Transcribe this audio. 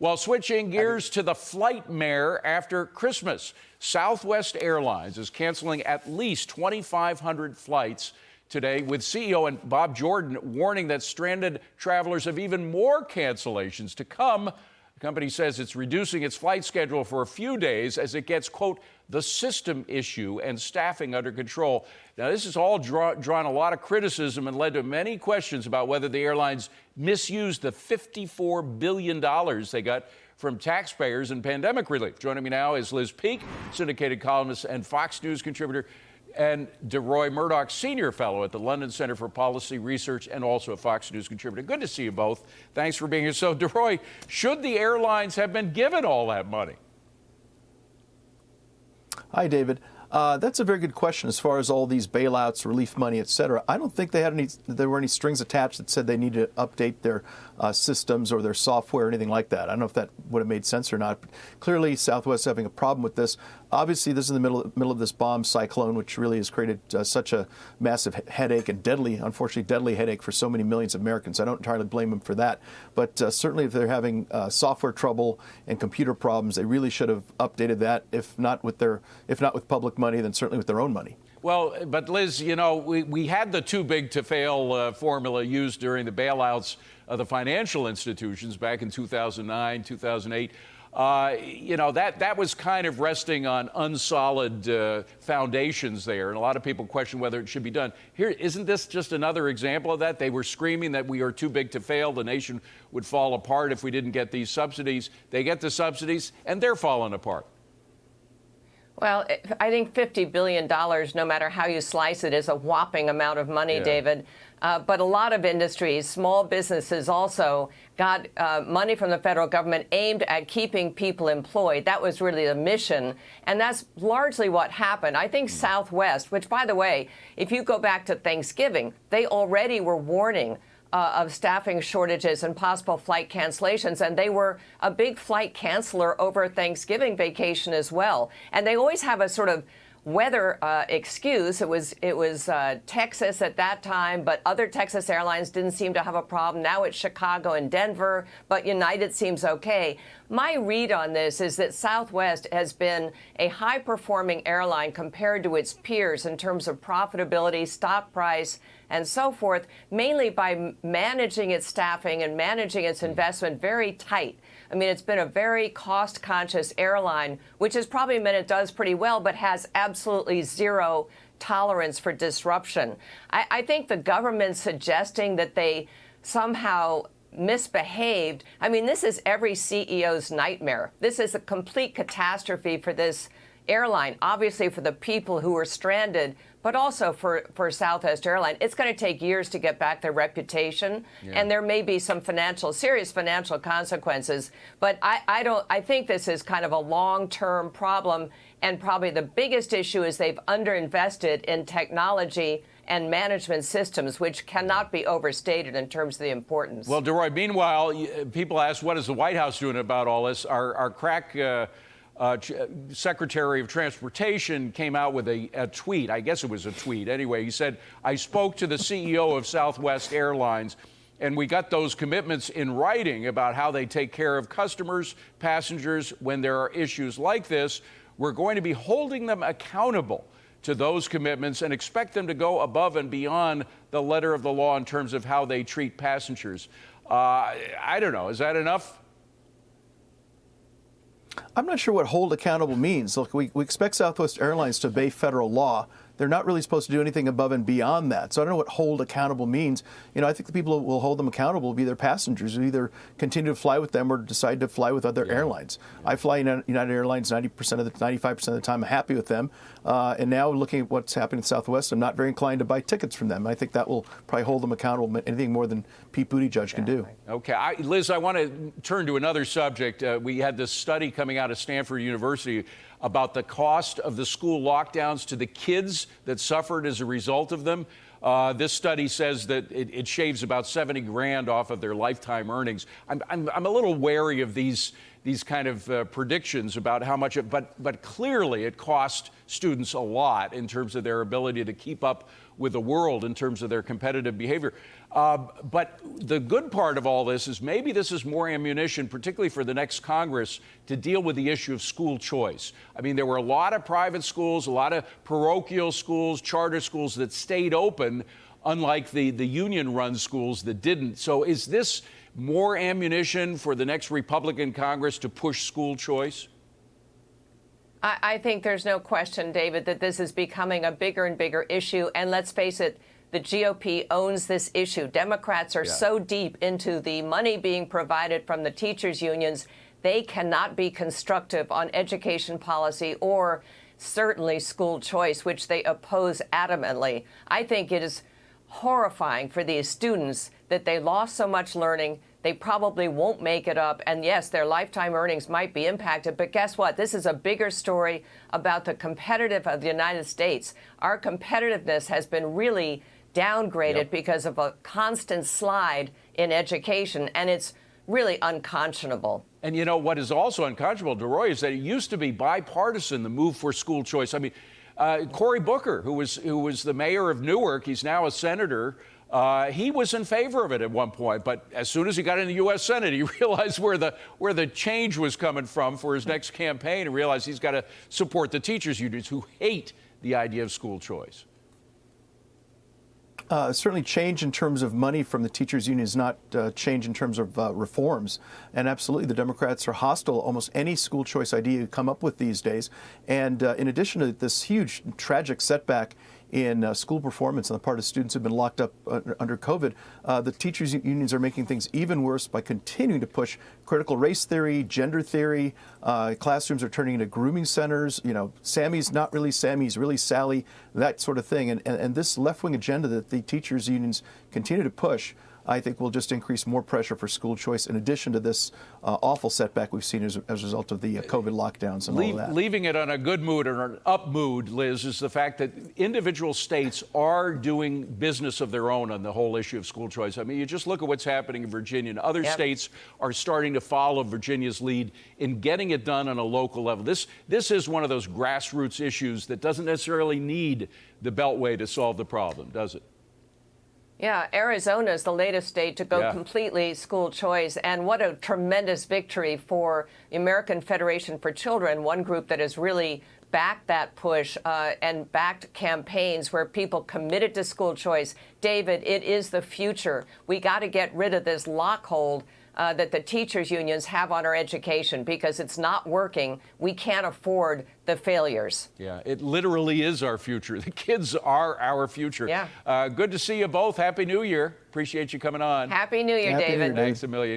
Well, switching gears to the flightmare after Christmas, Southwest Airlines is canceling at least 2,500 flights today, with CEO and Bob Jordan warning that stranded travelers have even more cancellations to come. The company says it's reducing its flight schedule for a few days as it gets, quote, the system issue and staffing under control. Now, this has all drawn a lot of criticism and led to many questions about whether the airlines misused the $54 billion they got from taxpayers in pandemic relief. Joining me now is Liz Peek, syndicated columnist and Fox News contributor, and Deroy, Murdock senior fellow at the London Center for Policy Research and also a Fox News contributor. Good to see you both. Thanks for being here. So, Deroy, should the airlines have been given all that money? Hi, David. That's a very good question as far as all these bailouts, relief money, et cetera. I don't think there were any strings attached that said they needed to update their systems or their software or anything like that. I don't know if that would have made sense or not. But clearly, Southwest is having a problem with this. Obviously, this is in the middle of this bomb cyclone, which really has created such a massive headache and unfortunately deadly headache for so many millions of Americans. I don't entirely blame them for that. But certainly, if they're having software trouble and computer problems, they really should have updated that. If not with public money, then certainly with their own money. Well, but Liz, you know, we had the too big to fail formula used during the bailouts of the financial institutions back in 2009, 2008. You know, that was kind of resting on unsolid foundations there. And a lot of people question whether it should be done. Here, isn't this just another example of that? They were screaming that we are too big to fail. The nation would fall apart if we didn't get these subsidies. They get the subsidies and they're falling apart. Well, I think $50 billion, no matter how you slice it, is a whopping amount of money, David. But a lot of industries, small businesses also got money from the federal government aimed at keeping people employed. That was really the mission. And that's largely what happened. I think Southwest, which, by the way, if you go back to Thanksgiving, they already were warning of staffing shortages and possible flight cancellations. And they were a big flight canceller over Thanksgiving vacation as well. And they always have a sort of weather excuse. It was Texas at that time, but other Texas airlines didn't seem to have a problem. Now it's Chicago and Denver, but United seems okay. My read on this is that Southwest has been a high-performing airline compared to its peers in terms of profitability, stock price, and so forth, mainly by managing its staffing and managing its investment very tight. I mean, it's been a very cost-conscious airline, which has probably meant it does pretty well, but has absolutely zero tolerance for disruption. I think the government suggesting that they somehow misbehaved, I mean, this is every CEO's nightmare. This is a complete catastrophe for this airline, obviously for the people who were stranded, but also for Southwest Airlines. It's going to take years to get back their reputation, and there may be some serious financial consequences. But I think this is kind of a long-term problem, and probably the biggest issue is they've underinvested in technology and management systems, which cannot be overstated in terms of the importance. Well, Deroy, meanwhile, people ask, what is the White House doing about all this? Our crack Secretary of Transportation came out with a tweet. I guess it was a tweet. Anyway, he said, I spoke to the CEO of Southwest Airlines, and we got those commitments in writing about how they take care of customers, passengers, when there are issues like this. We're going to be holding them accountable to those commitments and expect them to go above and beyond the letter of the law in terms of how they treat passengers. I don't know. Is that enough? I'm not sure what hold accountable means. Look, we expect Southwest Airlines to obey federal law. They're not really supposed to do anything above and beyond that. So I don't know what hold accountable means. You know, I think the people who will hold them accountable will be their passengers who either continue to fly with them or decide to fly with other airlines. I fly United Airlines 95% of the time. I'm happy with them. And now looking at what's happening at Southwest, I'm not very inclined to buy tickets from them. I think that will probably hold them accountable, anything more than Pete Buttigieg can do. Okay. Liz, I want to turn to another subject. We had this study coming out of Stanford University about the cost of the school lockdowns to the kids that suffered as a result of them. This study says that it shaves about $70 grand off of their lifetime earnings. I'm a little wary of these these kind of predictions about how much it, but clearly it cost students a lot in terms of their ability to keep up with the world in terms of their competitive behavior. But the good part of all this is maybe this is more ammunition, particularly for the next Congress, to deal with the issue of school choice. I mean, there were a lot of private schools, a lot of parochial schools, charter schools that stayed open, unlike the union-run schools that didn't. So is this more ammunition for the next Republican Congress to push school choice? I think there's no question, David, that this is becoming a bigger and bigger issue. And let's face it, the GOP owns this issue. Democrats are so deep into the money being provided from the teachers' unions, they cannot be constructive on education policy or certainly school choice, which they oppose adamantly. I think it is horrifying for these students that they lost so much learning. They probably won't make it up. And yes, their lifetime earnings might be impacted. But guess what? This is a bigger story about the competitive of the United States. Our competitiveness has been really downgraded because of a constant slide in education. And it's really unconscionable. And you know what is also unconscionable, Deroy, is that it used to be bipartisan, the move for school choice. I mean, Cory Booker, who was the mayor of Newark, he's now a senator. He was in favor of it at one point, but as soon as he got in the U.S. Senate, he realized where the change was coming from for his next campaign, and realized he's got to support the teachers' unions who hate the idea of school choice. Certainly change in terms of money from the teachers' union is not change in terms of reforms. And absolutely, the Democrats are hostile to almost any school choice idea you come up with these days. And in addition to this huge, tragic setback in school performance on the part of students who've been locked up under COVID, the teachers' unions are making things even worse by continuing to push critical race theory, gender theory. Classrooms are turning into grooming centers. You know, Sammy's not really Sammy, he's really Sally, that sort of thing. And this left-wing agenda that the teachers' unions continue to push, I think, will just increase more pressure for school choice, in addition to this awful setback we've seen as a result of the COVID lockdowns and all of that. Leaving it on a good mood or an up mood, Liz, is the fact that individual states are doing business of their own on the whole issue of school choice. I mean, you just look at what's happening in Virginia, and other states are starting to follow Virginia's lead in getting it done on a local level. This is one of those grassroots issues that doesn't necessarily need the Beltway to solve the problem, does it? Yeah, Arizona is the latest state to go completely school choice. And what a tremendous victory for the American Federation for Children, one group that has really backed that push and backed campaigns where people committed to school choice. David, it is the future. We got to get rid of this lockhold that the teachers' unions have on our education, because it's not working. We can't afford the failures. Yeah, it literally is our future. The kids are our future. Yeah. Good to see you both. Happy New Year. Appreciate you coming on. Happy New Year, Happy New David. Year, Dave. Thanks a million.